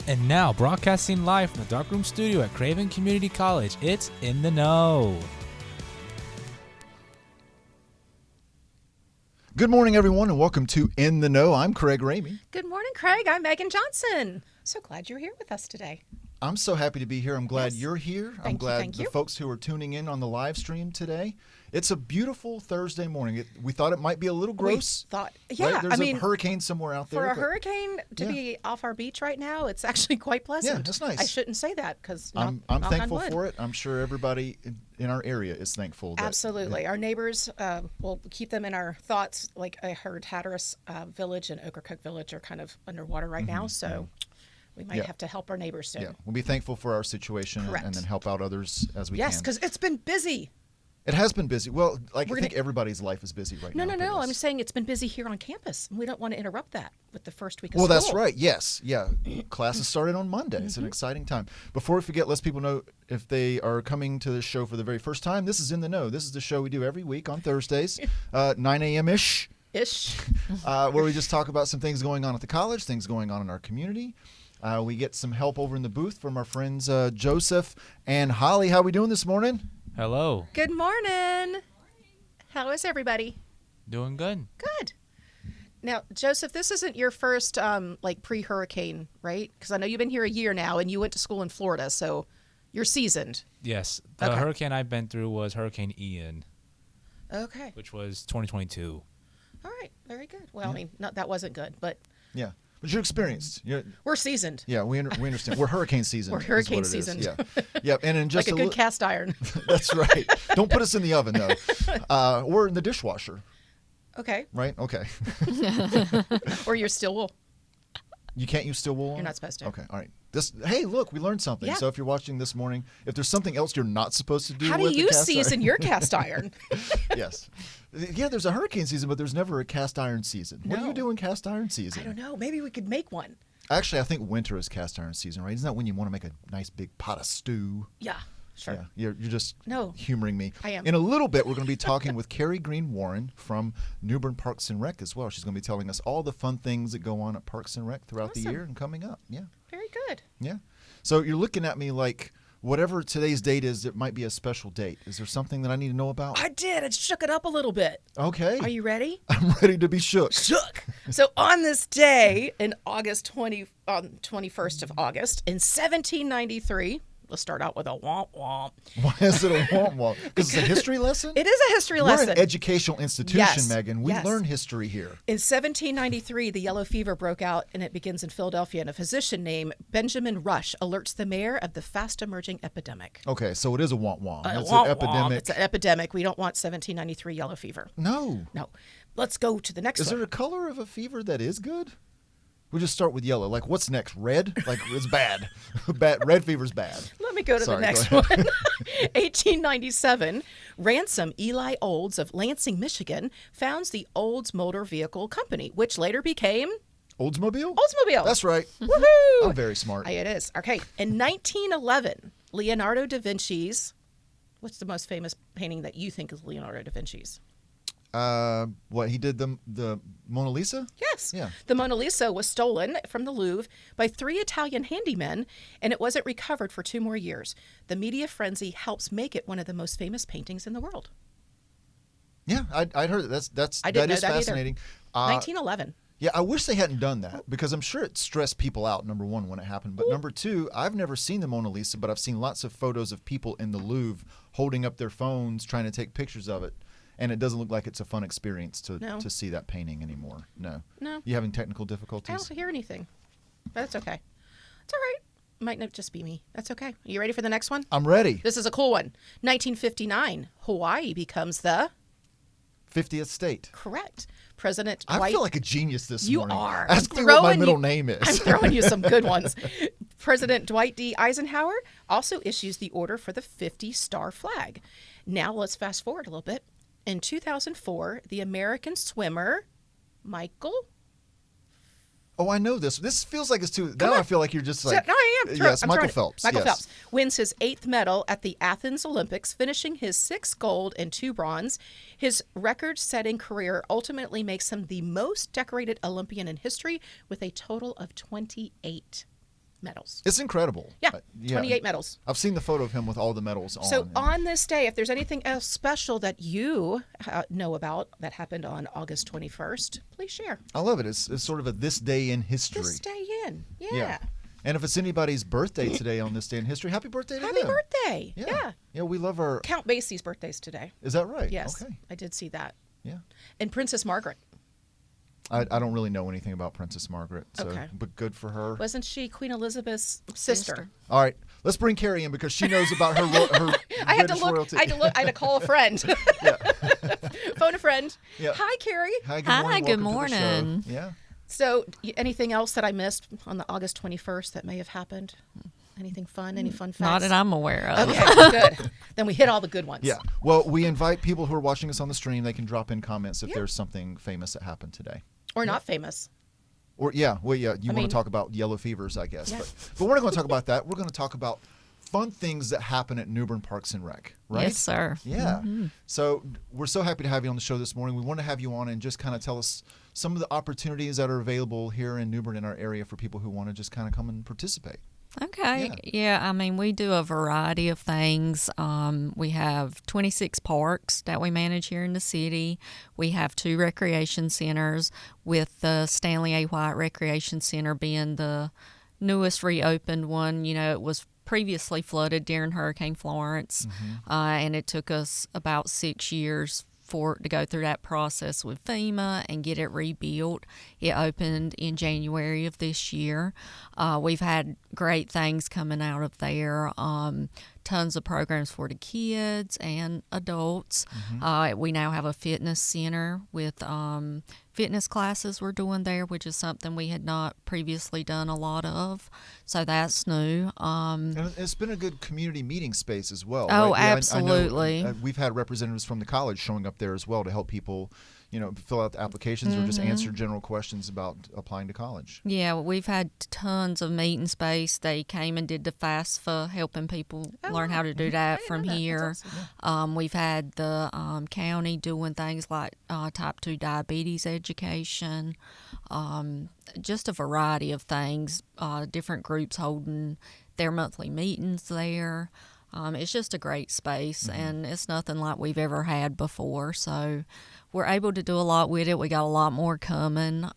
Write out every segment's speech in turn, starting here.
And now, broadcasting live from the Darkroom Studio at Craven Community College, it's In the Know. Good morning, everyone, and welcome to In the Know. I'm Craig Ramey. Good morning, Craig. I'm Megan Johnson. So glad you're here with us today. I'm so happy to be here. I'm glad Yes. you're here. I'm Thank glad you. the folks who are tuning in on the live stream today. It's a beautiful Thursday morning. We thought it might be a little gross. Right? There's I mean, a hurricane somewhere out there. for a hurricane to be off our beach right now, it's actually quite pleasant. Yeah, that's nice. I shouldn't say that because I'm thankful for it. I'm sure everybody in our area is thankful. Absolutely. Our neighbors, we'll keep them in our thoughts. Like I heard Hatteras Village and Ocracoke Village are kind of underwater right now, so we might have to help our neighbors soon. Yeah, we'll be thankful for our situation and then help out others as we can. Yes, because it's been busy. It has been busy. Well, I think everybody's life is busy right now. No. I'm saying it's been busy here on campus. We don't want to interrupt that with the first week of school. Well, that's right. Yes. Yeah. Classes started on Monday. It's an exciting time. Before we forget, let people know if they are coming to the show for the very first time, this is In the Know. This is the show we do every week on Thursdays, 9 a.m.-ish. Where we just talk about some things going on at the college, things going on in our community. We get some help over in the booth from our friends Joseph and Holly. How are we doing this morning? Hello. Good morning. How is everybody? Doing good. Good. Now, Joseph, this isn't your first pre-hurricane, right? Because I know you've been here a year now, and you went to school in Florida, so you're seasoned. Yes. The hurricane I've been through was Hurricane Ian. Okay. Which was 2022. All right. Very good. Well, I mean, that wasn't good, but yeah. But you're experienced. We're seasoned. Yeah, we understand. We're hurricane season. We're hurricane seasoned. Yeah. Yeah, and in just like a good cast iron. That's right. Don't put us in the oven though. Or in the dishwasher. Okay. Right? Okay. Or your steel wool. You can't use steel wool? You're not supposed to. Okay. All right. Hey, look, we learned something. Yeah. So if you're watching this morning, if there's something else you're not supposed to do How do with the you cast season iron, your cast iron? Yes. Yeah, there's a hurricane season, but there's never a cast iron season. What do you do in cast iron season? I don't know. Maybe we could make one. Actually, I think winter is cast iron season, right? Isn't that when you want to make a nice big pot of stew? Yeah, sure. Yeah, you're just humoring me. I am. In a little bit, we're going to be talking with Kari Greene-Warren from Bern Parks and Rec as well. She's going to be telling us all the fun things that go on at Parks and Rec throughout the year and coming up. Yeah. Very good. Yeah. So you're looking at me like whatever today's date is, it might be a special date. Is there something that I need to know about? I did. It shook it up a little bit. Okay. Are you ready? I'm ready to be shook. Shook. So on this day in August 21st of August in 1793, let's start out with a womp womp. Why is it a womp womp? Because it's a history lesson? It is a history lesson. We're an educational institution, Yes. Megan. We learn history here. In 1793, the yellow fever broke out, and it begins in Philadelphia, and a physician named Benjamin Rush alerts the mayor of the fast-emerging epidemic. Okay, so it is a womp womp. It's Womp an womp. epidemic. It's an epidemic. We don't want 1793 yellow fever. No. Let's go to the next Is one. there a color of a fever that is good? We'll just start with yellow. Like, what's next? Red? Like, it's bad. Red fever's bad. Let me go to the next one. 1897, Ransom Eli Olds of Lansing, Michigan, founds the Olds Motor Vehicle Company, which later became Oldsmobile? Oldsmobile. That's right. Woohoo! I'm very smart. It is. Okay. In 1911, Leonardo da Vinci's, what's the most famous painting that you think is Leonardo da Vinci's? What, he did the Mona Lisa? Yes. Yeah. The Mona Lisa was stolen from the Louvre by 3 Italian handymen, and it wasn't recovered for 2 more years. The media frenzy helps make it one of the most famous paintings in the world. Yeah, I'd heard that. I didn't know is that fascinating. 1911. Yeah, I wish they hadn't done that because I'm sure it stressed people out, number one, when it happened. But number two, I've never seen the Mona Lisa, but I've seen lots of photos of people in the Louvre holding up their phones trying to take pictures of it. And it doesn't look like it's a fun experience to see that painting anymore. No. You having technical difficulties? I don't hear anything. But that's okay. It's all right. Might not just be me. That's okay. Are you ready for the next one? I'm ready. This is a cool one. 1959, Hawaii becomes the 50th state. Correct. President I Dwight. feel like a genius this morning. You are. Ask me what my middle name is. I'm throwing you some good ones. President Dwight D. Eisenhower also issues the order for the 50-star flag. Now let's fast forward a little bit. In 2004, the American swimmer, Michael. Oh, I know this. This feels like it's too. Now I feel like you're just like. No, I am. Yes, Michael Phelps. Michael yes. Phelps wins his 8th medal at the Athens Olympics, finishing his 6 gold and 2 bronze. His record-setting career ultimately makes him the most decorated Olympian in history with a total of 28. medals. It's incredible. Yeah, 28 medals. I've seen the photo of him with all the medals on. So on this day, if there's anything else special that you know about that happened on August 21st, please share. I love it. It's sort of a this day in history. This day in. Yeah. And if it's anybody's birthday today on this day in history, happy birthday to them. Happy birthday. Yeah. Yeah, we love our... Count Basie's birthday's today. Is that right? Yes. Okay. I did see that. Yeah. And Princess Margaret. I don't really know anything about Princess Margaret, but good for her. Wasn't she Queen Elizabeth's sister? All right, let's bring Kari in because she knows about her I had to British look. royalty. I had to call a friend. Phone a friend. Yeah. Hi, Kari. Hi, good morning. Good Welcome to the morning. show. Yeah. So, anything else that I missed on the August 21st that may have happened? Anything fun? Any fun facts? Not that I'm aware of. Okay, good. Then we hit all the good ones. Yeah. Well, we invite people who are watching us on the stream. They can drop in comments if there's something famous that happened today. Or not famous. Or you want to talk about yellow fevers, I guess. Yeah. But we're not going to talk about that. We're going to talk about fun things that happen at Bern Parks and Rec, right? Yes, sir. Yeah. So we're so happy to have you on the show this morning. We want to have you on and just kind of tell us some of the opportunities that are available here in Bern in our area for people who want to just kind of come and participate. Okay. Yeah, I mean, we do a variety of things. We have 26 parks that we manage here in the city. We have 2 recreation centers, with the Stanley A. White Recreation Center being the newest reopened one. You know, it was previously flooded during Hurricane Florence, and it took us about 6 years to go through that process with FEMA and get it rebuilt. It opened in January of this year. We've had great things coming out of there. Tons of programs for the kids and adults. We now have a fitness center with fitness classes we're doing there, which is something we had not previously done a lot of. So that's new. And it's been a good community meeting space as well. Oh, right? absolutely. I know, we've had representatives from the college showing up there as well to help people, fill out the applications or just answer general questions about applying to college. Yeah, we've had tons of meeting space. They came and did the FAFSA, helping people learn how to do that from here. Awesome. We've had the county doing things like type 2 diabetes education, just a variety of things, different groups holding their monthly meetings there. It's just a great space, and it's nothing like we've ever had before. So we're able to do a lot with it. We got a lot more coming.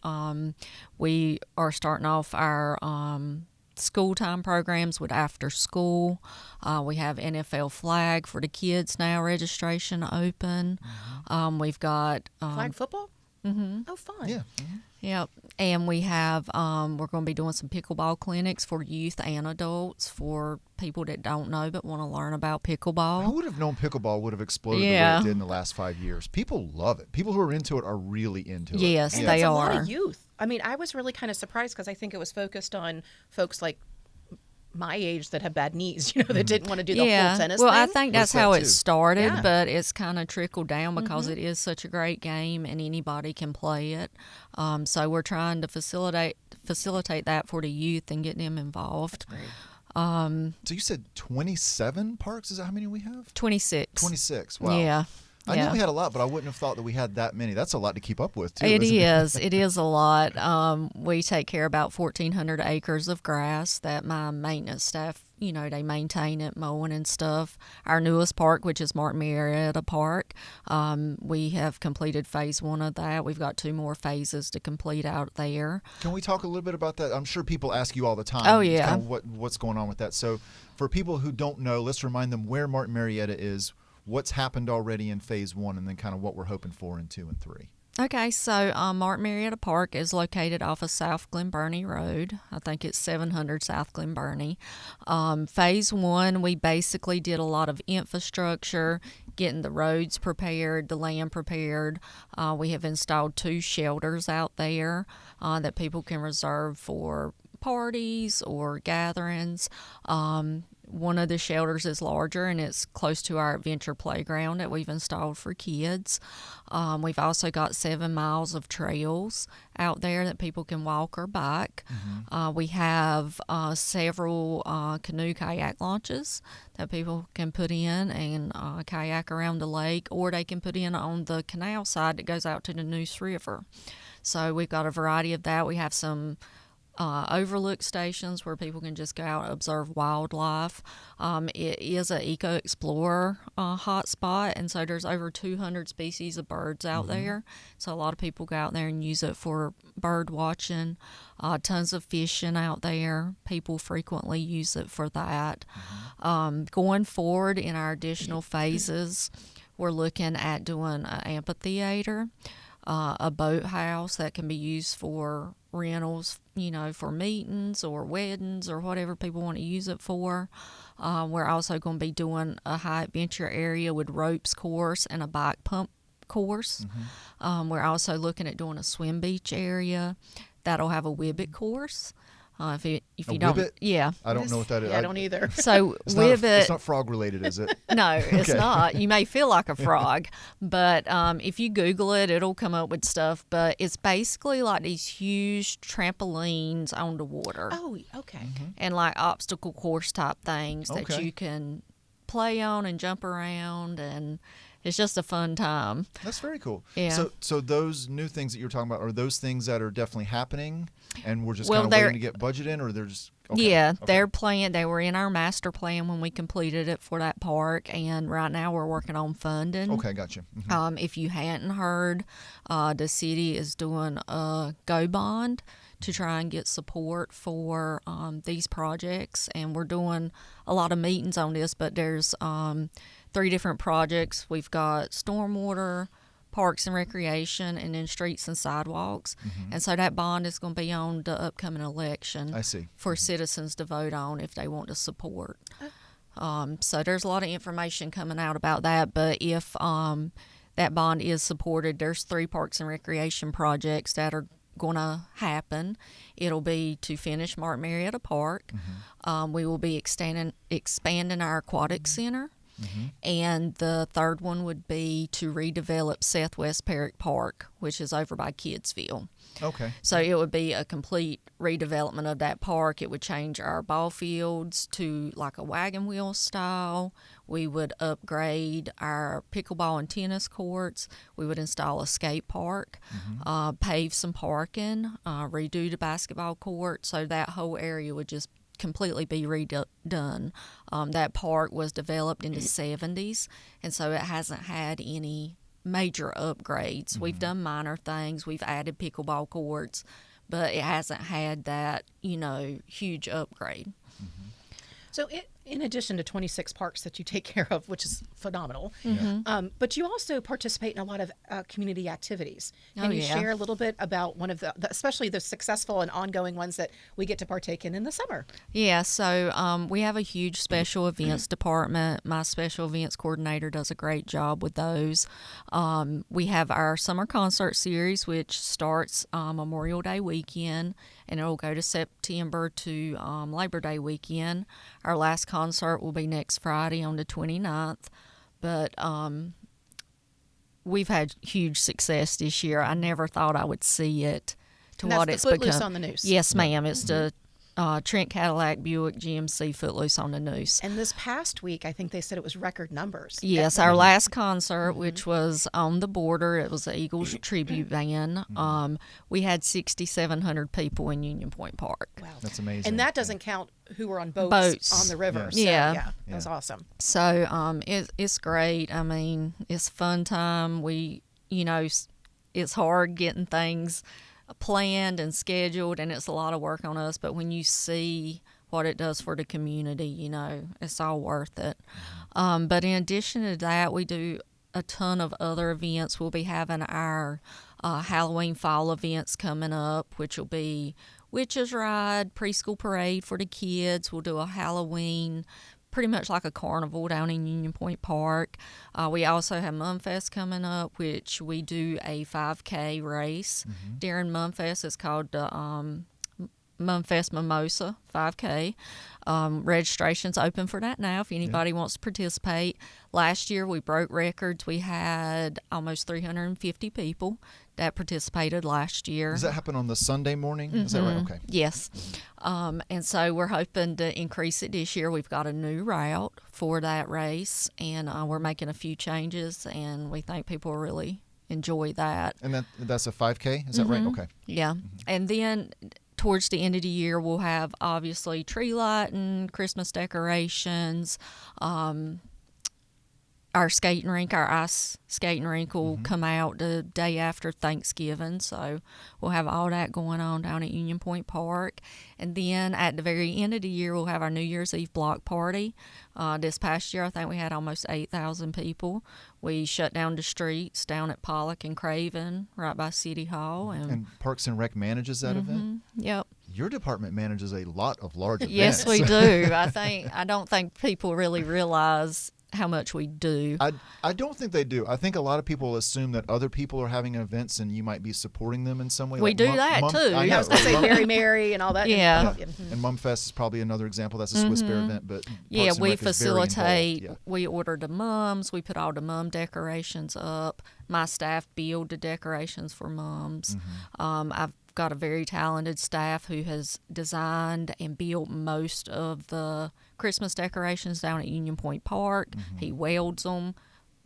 We are starting off our school time programs with after school. We have NFL flag for the kids now, registration open. We've got flag football. Oh, fun. Yeah. Yep. And we have, we're going to be doing some pickleball clinics for youth and adults for people that don't know but want to learn about pickleball. Who would have known pickleball would have exploded the way it did in the last 5 years? People love it. People who are into it are really into it. Yes, and they it's are. A lot of youth. I mean, I was really kind of surprised because I think it was focused on folks like my age that have bad knees, that didn't want to do the full tennis well, thing. I think that's how it started, Yeah. but it's kind of trickled down because it is such a great game and anybody can play it. So we're trying to facilitate that for the youth and get them involved. So you said 27 parks? Is that how many we have? 26. 26. Wow. Yeah. I knew we had a lot, but I wouldn't have thought that we had that many. That's a lot to keep up with, too. It isn't is. It is a lot. We take care of about 1,400 acres of grass that my maintenance staff, they maintain it, mowing and stuff. Our newest park, which is Martin Marietta Park, we have completed phase 1 of that. We've got 2 more phases to complete out there. Can we talk a little bit about that? I'm sure people ask you all the time. Oh, yeah. Kind of what's going on with that. So for people who don't know, let's remind them where Martin Marietta is, what's happened already in phase 1, and then kind of what we're hoping for in 2 and 3. Okay, so Martin Marietta Park is located off of South Glen Burnie Road. I think it's 700 South Glen Burnie. Phase 1, we basically did a lot of infrastructure, getting the roads prepared, the land prepared. We have installed 2 shelters out there that people can reserve for parties or gatherings. One of the shelters is larger, and it's close to our adventure playground that we've installed for kids. We've also got 7 miles of trails out there that people can walk or bike. We have several canoe kayak launches that people can put in and kayak around the lake, or they can put in on the canal side that goes out to the Neuse River. So we've got a variety of that. We have some overlook stations where people can just go out and observe wildlife. It is an Eco Explorer hotspot, and so there's over 200 species of birds out there. So a lot of people go out there and use it for bird watching. Tons of fishing out there. People frequently use it for that. Going forward in our additional phases, we're looking at doing an amphitheater, a boathouse that can be used for rentals, for meetings or weddings or whatever people want to use it for. We're also going to be doing a high adventure area with ropes course and a bike pump course. We're also looking at doing a swim beach area that'll have a Whibbit course. If you don't, Whibbit? yeah, I don't know what that is. Yeah, I don't either. So It's Whibbit, not frog related, is it? no, it's Okay. not. You may feel like a frog, but if you Google it, it'll come up with stuff. But it's basically like these huge trampolines on the water Oh, okay. and like obstacle course type things that Okay. you can play on and jump around, and it's just a fun time. That's very cool. Yeah. So those new things that you were talking about, are those things that are definitely happening and we're just Well, kind of waiting to get budget in, or they're just okay. Yeah, Okay. they're playing. They were in our master plan when we completed it for that park, and right now we're working on funding. Okay, gotcha. Mhm. If you hadn't heard, the city is doing a go bond to try and get support for these projects, and we're doing a lot of meetings on this. But there's 3 different projects. We've got stormwater, Parks and Recreation, and then streets and sidewalks. And so that bond is going to be on the upcoming election I see. for citizens to vote on if they want to support. So there's a lot of information coming out about that. But if that bond is supported, there's 3 Parks and Recreation projects that are going to happen. It'll be to finish Martin Marietta Park. We will be expanding our aquatic center. And the third one would be to redevelop Southwest Perrick Park, which is over by Kidsville. Okay. So it would be a complete redevelopment of that park. It would change our ball fields to like a wagon wheel style. We would upgrade our pickleball and tennis courts. We would install a skate park, pave some parking, redo the basketball court. So that whole area would just completely be redone. That park was developed in the 70s, and so it hasn't had any major upgrades. We've done minor things. We've added pickleball courts, but it hasn't had that, huge upgrade. So in addition to 26 parks that you take care of, which is phenomenal, but you also participate in a lot of community activities. Can you share a little bit about one of the, especially the successful and ongoing ones that we get to partake in the summer? Yeah, so we have a huge special events department. My special events coordinator does a great job with those. We have our summer concert series, which starts Memorial Day weekend, and it will go to September to Labor Day weekend. Our last concert will be next Friday on the 29th, but we've had huge success this year. I never thought I would see it to And what that's it's the Footloose become. on the Neuse. Yes, ma'am. It's the Trent Cadillac Buick GMC Footloose on the Neuse. And this past week, I think they said it was record numbers. Yes, our last concert, which was on the border, it was the Eagles tribute band. We had 6,700 people in Union Point Park. Wow. That's amazing. And that doesn't count who were on boats Boats. on the river. Yeah. So, yeah, that's awesome. So it's great. I mean, it's a fun time. It's hard getting things planned and scheduled, and it's a lot of work on us, but when you see what it does for the community, it's all worth it. But in addition to that, we do a ton of other events. We'll be having our Halloween fall events coming up, which will be Witches Ride, preschool parade for the kids. We'll do a Halloween, pretty much like a carnival down in Union Point Park. We also have Mumfest coming up, which we do a 5K race. During Mumfest, it's called the Mumfest Mimosa 5K. Registration's open for that now if anybody wants to participate. Last year, we broke records. We had almost 350 people that participated last year. Does that happen on the Sunday morning? Is that right? Okay. Yes. And so we're hoping to increase it this year. We've got a new route for that race, and we're making a few changes, and we think people will really enjoy that. And that's a 5K? Is that right? Okay. Yeah. And then towards the end of the year, we'll have obviously tree lighting, Christmas decorations. Our skating rink, our ice skating rink will come out the day after Thanksgiving. So we'll have all that going on down at Union Point Park. And then at the very end of the year, we'll have our New Year's Eve block party. This past year, I think we had almost 8,000 people. We shut down the streets down at Pollock and Craven, right by City Hall. And Parks and Rec manages that event? Yep. Your department manages a lot of large events. Yes, we do. I don't think people really realize how much we do. I don't think they do. I think a lot of people assume that other people are having events and you might be supporting them in some way. We like do that too. I know. I was going to say Mary Mary and all that. Yeah. And Mum Fest is probably another example. That's a Swiss Bear event, but Yeah, Parks and we Rec is very facilitate. involved. We order the mums. We put all the mum decorations up. My staff build the decorations for mums. I've got a very talented staff who has designed and built most of the Christmas decorations down at Union Point Park. He welds them.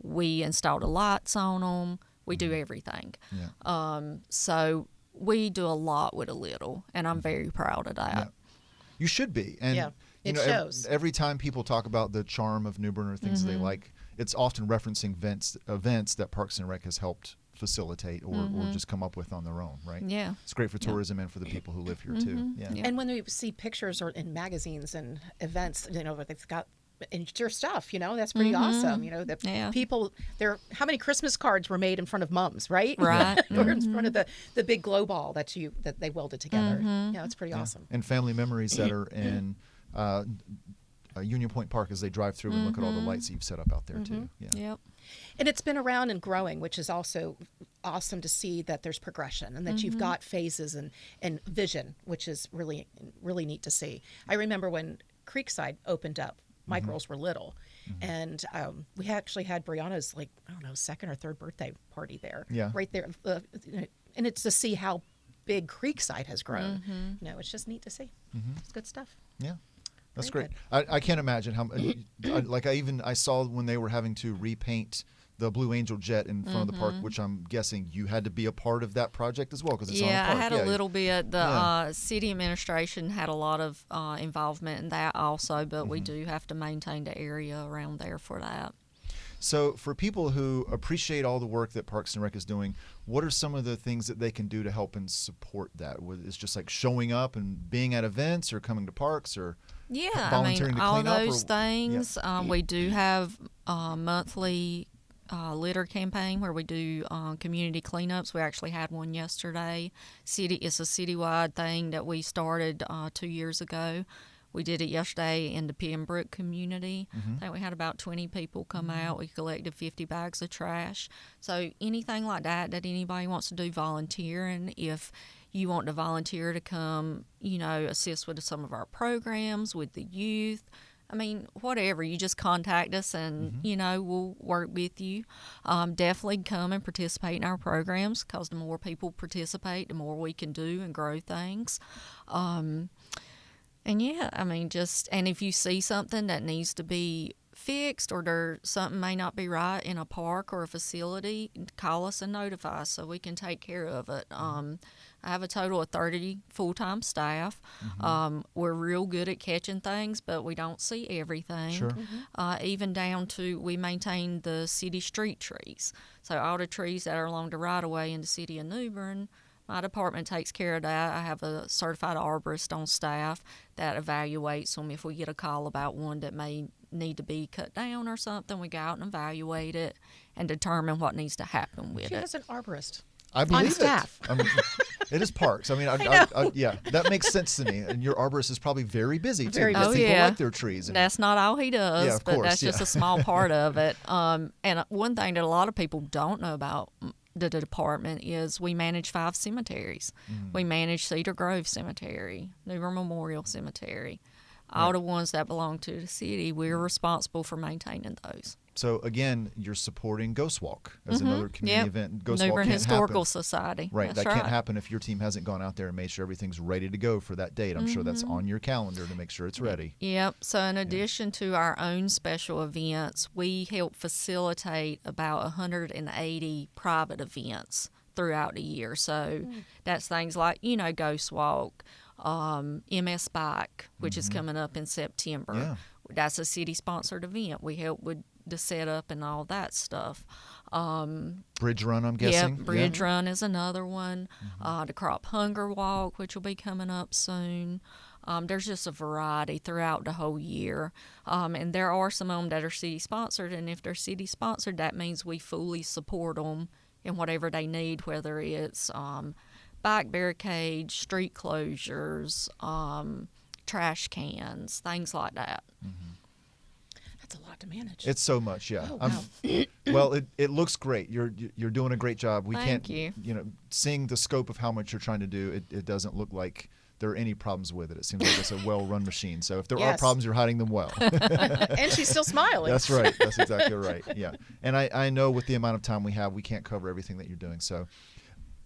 We install the lights on them. We do everything. Yeah. So we do a lot with a little, and I'm very proud of that. Yeah. You should be. And Yeah, you it know, shows. Every time people talk about the charm of New Bern or things they like, it's often referencing events that Parks and Rec has helped facilitate or just come up with on their own, right? Yeah. It's great for tourism and for the people who live here too. Yeah. Yeah. And when we see pictures or in magazines and events, you know, where they've got and your stuff, you know, that's pretty awesome. You know, the Yeah. people there. How many Christmas cards were made in front of mums, right? Right. Or in front of the big glow ball that they welded together. Yeah, it's pretty awesome. And family memories that are in Union Point Park as they drive through and look at all the lights that you've set up out there too. Yeah. Yep. And it's been around and growing, which is also awesome to see that there's progression and that you've got phases and vision, which is really, really neat to see. I remember when Creekside opened up, my girls were little, and we actually had Brianna's, like, I don't know, second or third birthday party there. Yeah. Right there. And it's to see how big Creekside has grown. You know, it's just neat to see. It's good stuff. Yeah. That's Very great. I can't imagine how. I saw when they were having to repaint the Blue Angel jet in front of the park, which I'm guessing you had to be a part of that project as well because it's on the Yeah, park. I had a little bit. The city administration had a lot of involvement in that also, but we do have to maintain the area around there for that. So for people who appreciate all the work that Parks and Rec is doing, what are some of the things that they can do to help and support that? It's just like showing up and being at events or coming to parks or volunteering to all clean up? those things. We do have monthly litter campaign where we do community cleanups. We actually had one yesterday. It's a citywide thing that we started 2 years ago. We did it yesterday in the Pembroke community. I think we had about 20 people come out. We collected 50 bags of trash. So anything like that anybody wants to do volunteering, if you want to volunteer to come, you know, assist with some of our programs with the youth, I mean, whatever, you just contact us and, you know, we'll work with you. Definitely come and participate in our programs because the more people participate, the more we can do and grow things. And yeah, I mean, and if you see something that needs to be fixed or something may not be right in a park or a facility, call us and notify us so we can take care of it. I have a total of 30 full-time staff. We're real good at catching things, but we don't see everything. Sure. Even down to we maintain the city street trees. So all the trees that are along the right-of-way in the city of New Bern, my department takes care of that. I have a certified arborist on staff that evaluates them. If we get a call about one that may need to be cut down or something, we go out and evaluate it and determine what needs to happen with She it. has an arborist. I believe staff. it. I mean, it is parks. I mean, yeah, that makes sense to me. And your arborist is probably very busy too. Very because busy. people yeah. like their trees. And, That's not all he does, Yeah, of but course, that's just a small part of it. And one thing that a lot of people don't know about the department is we manage 5 cemeteries. We manage Cedar Grove Cemetery, New Bern Memorial Cemetery. All the ones that belong to the city, we're responsible for maintaining those. So again, you're supporting Ghost Walk as another community event. Ghost New Walk Bern can't Historical happen. Society. Right, That's that can't happen if your team hasn't gone out there and made sure everything's ready to go for that date. I'm sure that's on your calendar to make sure it's ready. Yep. So in addition to our own special events, we help facilitate about 180 private events throughout the year. So that's things like, you know, Ghost Walk, MS Bike, which is coming up in September. Yeah. That's a city-sponsored event. We help with the setup and all that stuff. Bridge Run, I'm guessing. Yeah, Bridge Run is another one. The Crop Hunger Walk, which will be coming up soon. There's just a variety throughout the whole year. And there are some of them that are city-sponsored, and if they're city-sponsored, that means we fully support them in whatever they need, whether it's bike barricades, street closures, trash cans, things like that. That's a lot to manage. It's so much, yeah. Oh, wow. Well, it looks great. You're doing a great job. We Thank can't, you. seeing the scope of how much you're trying to do, it doesn't look like there are any problems with it. It seems like it's a well-run machine. So if there are Yes. problems, you're hiding them well. And she's still smiling. That's right. That's exactly right. Yeah. And I know with the amount of time we have, we can't cover everything that you're doing. So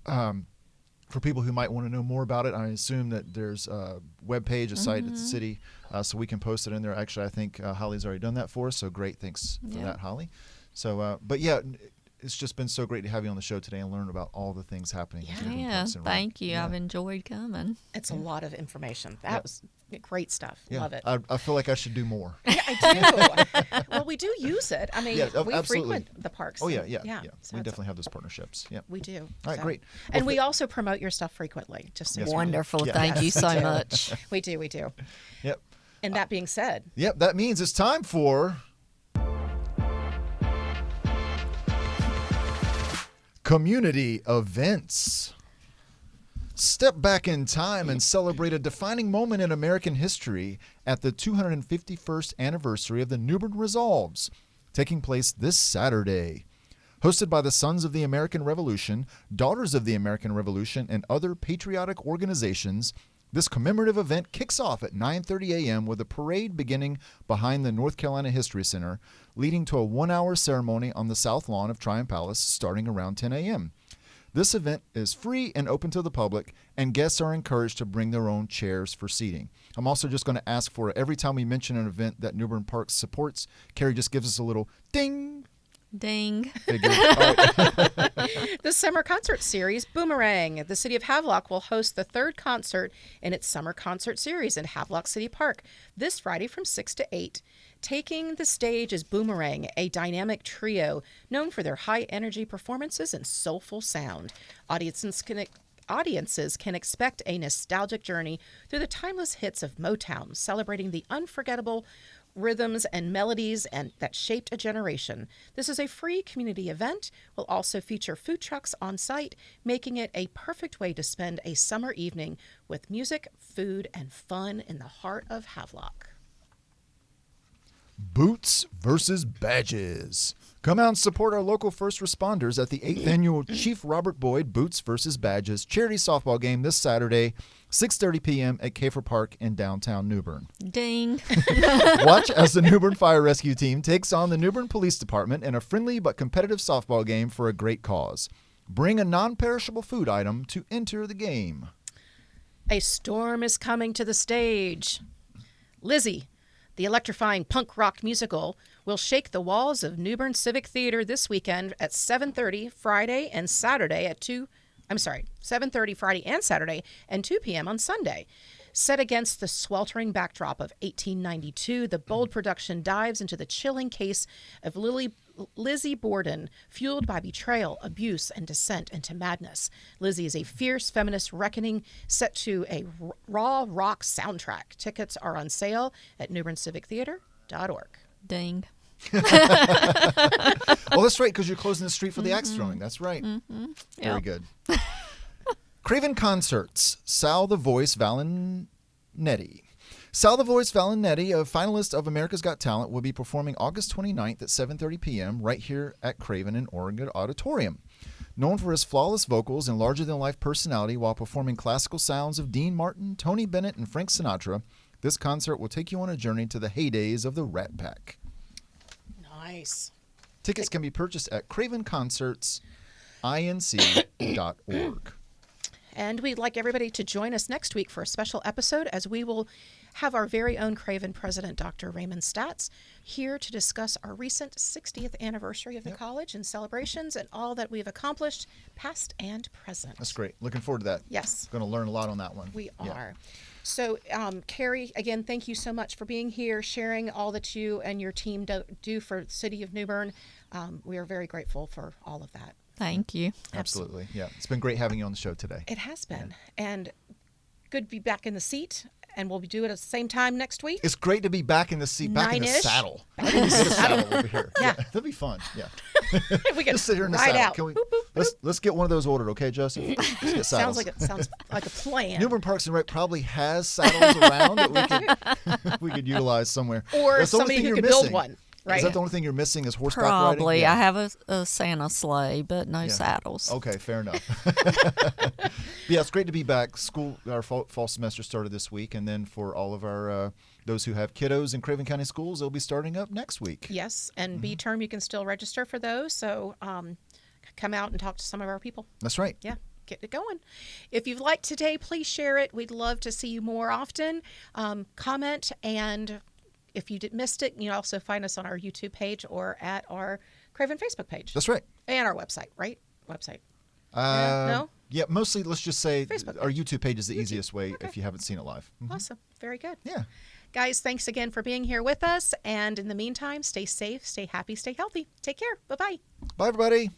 for people who might want to know more about it, I assume that there's a webpage, a site at the city, so we can post it in there. Actually, I think Holly's already done that for us. So great. Thanks for that, Holly. So, but yeah, it's just been so great to have you on the show today and learn about all the things happening. at Bern Yeah, Parks and Rec. thank you. Yeah. I've enjoyed coming. It's a lot of information. That was great stuff. Yeah. Love it. I feel like I should do more. Yeah, I do. Well, we do use it. I mean, Yeah, we absolutely. frequent the parks. Oh yeah, and- yeah. So We it's- definitely have those partnerships. Yeah. We do. All right, So- great. And Well, we also promote your stuff frequently. Just so Yes, you we know. do. Wonderful. Yeah. Thank you Yes, so we do. much. We do. We do. Yep. And that being said, Yep. That means it's time for community events. Step back in time and celebrate a defining moment in American history at the 251st anniversary of the New Bern Resolves, taking place this Saturday. Hosted by the Sons of the American Revolution, Daughters of the American Revolution, and other patriotic organizations, this commemorative event kicks off at 9:30 a.m. with a parade beginning behind the North Carolina History Center, leading to a one-hour ceremony on the South Lawn of Tryon Palace starting around 10 a.m. This event is free and open to the public, and guests are encouraged to bring their own chairs for seating. I'm also just going to ask for, every time we mention an event that New Bern Parks supports, Kari just gives us a little ding. Ding. Figure. All right. the summer concert series, Boomerang. The city of Havelock will host the third concert in its summer concert series in Havelock City Park this Friday from 6 to 8. Taking the stage is Boomerang, a dynamic trio known for their high-energy performances and soulful sound. Audiences can expect a nostalgic journey through the timeless hits of Motown, celebrating the unforgettable rhythms and melodies that shaped a generation. This is a free community event. Will also feature food trucks on site, making it a perfect way to spend a summer evening with music, food, and fun in the heart of Havelock. Boots versus Badges. Come out and support our local first responders at the 8th annual Chief Robert Boyd Boots versus Badges charity softball game this Saturday, 6:30 p.m. at Kafer Park in downtown New Bern. Ding. Watch as the New Bern Fire Rescue Team takes on the New Bern Police Department in a friendly but competitive softball game for a great cause. Bring a non-perishable food item to enter the game. A storm is coming to the stage. Lizzie, the electrifying punk rock musical, will shake the walls of New Bern Civic Theater this weekend at 7:30 Friday and Saturday at 7:30 Friday and Saturday and 2 p.m. on Sunday. Set against the sweltering backdrop of 1892, the bold production dives into the chilling case of Lizzie Borden, fueled by betrayal, abuse, and descent into madness. Lizzie is a fierce feminist reckoning set to a raw rock soundtrack. Tickets are on sale at newberncivictheater.org. Ding. Oh, that's right, because you're closing the street for the axe throwing. That's right. Very Yep. good. Craven Concerts, Sal the Voice Valinetti. Sal the Voice Valinetti, a finalist of America's Got Talent, will be performing August 29th at 7:30 p.m. right here at Craven in Oregon Auditorium. Known for his flawless vocals and larger-than-life personality while performing classical sounds of Dean Martin, Tony Bennett, and Frank Sinatra, this concert will take you on a journey to the heydays of the Rat Pack. Nice. Tickets can be purchased at cravenconcertsinc.org. And we'd like everybody to join us next week for a special episode as we will have our very own Craven president, Dr. Raymond Statz, here to discuss our recent 60th anniversary of the college and celebrations and all that we've accomplished, past and present. That's great. Looking forward to that. Yes. Going to learn a lot on that one. We Yeah. are. So, Kari, again, thank you so much for being here, sharing all that you and your team do for the city of New Bern. We are very grateful for all of that. Thank you. Absolutely. Yeah. It's been great having you on the show today. It has been. And good to be back in the seat. And we'll do it at the same time next week. It's great to be back in the seat, back in the 9-ish. saddle. Back in the saddle over here. Yeah. That'd be fun. Yeah. We can Just sit here in the ride saddle. out. Can we, Boop, boop, let's get one of those ordered, okay, Joseph? Let's get sounds saddles. like a plan. New Bern Parks and Rec probably has saddles around that we could utilize somewhere. Or That's the only somebody thing who you're could build missing. one. Right. Is that the only thing you're missing is horseback riding? Probably. Yeah. I have a Santa sleigh, but no saddles. Okay, fair enough. Yeah, it's great to be back. Our fall semester started this week, and then for all of our those who have kiddos in Craven County schools, they'll be starting up next week. Yes, and B-term, you can still register for those. So come out and talk to some of our people. That's right. Yeah, get it going. If you've liked today, please share it. We'd love to see you more often. Comment, and if you missed it, you can also find us on our YouTube page or at our Craven Facebook page. That's right. And our website, right? Website. No? Yeah, mostly, let's just say Facebook our YouTube page is the easiest way if you haven't seen it live. Awesome. Very good. Yeah. Guys, thanks again for being here with us. And in the meantime, stay safe, stay happy, stay healthy. Take care. Bye-bye. Bye, everybody.